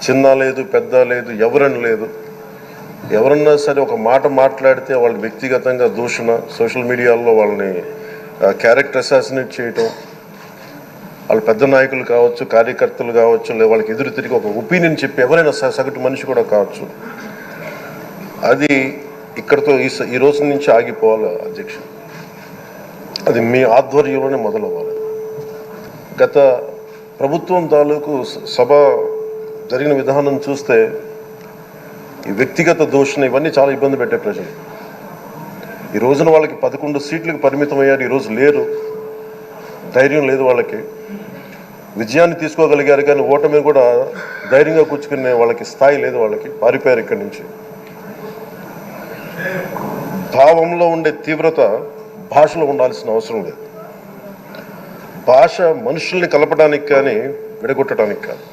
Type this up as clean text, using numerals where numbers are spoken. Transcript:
చిన్న లేదు, పెద్ద లేదు, ఎవరని లేదు. ఎవరన్నా సరే ఒక మాట మాట్లాడితే వాళ్ళని వ్యక్తిగతంగా దూషణ, సోషల్ మీడియాలో వాళ్ళని క్యారెక్టర్ అసాసినేట్ చేయటం, వాళ్ళు పెద్ద నాయకులు కావచ్చు, కార్యకర్తలు కావచ్చు, లేదా వాళ్ళకి ఎదురు తిరిగి ఒక ఒపీనియన్ చెప్పి ఎవరైనా సగటు మనిషి కూడా కావచ్చు, అది ఇక్కడితో ఈ రోజు నుంచి ఆగిపోవాలి అధ్యక్ష. అది మీ ఆధ్వర్యంలోనే మొదలవ్వాలి. గత ప్రభుత్వం తాలూకు సభ జరిగిన విధానం చూస్తే ఈ వ్యక్తిగత దూషణ ఇవన్నీ చాలా ఇబ్బంది పెట్టే ప్రజలు. ఈ రోజున వాళ్ళకి 11 సీట్లకు పరిమితం అయ్యారు, ఈరోజు లేరు, ధైర్యం లేదు వాళ్ళకి. విజయాన్ని తీసుకోగలిగారు కానీ ఓటమిని కూడా ధైర్యంగా కూర్చుకునే వాళ్ళకి స్థాయి లేదు, వాళ్ళకి పారిపోయారు ఇక్కడి నుంచి. భావంలో ఉండే తీవ్రత భాషలో ఉండాల్సిన అవసరం లేదు. భాష మనుషుల్ని కలపడానికి కానీ విడగొట్టడానికి కాదు.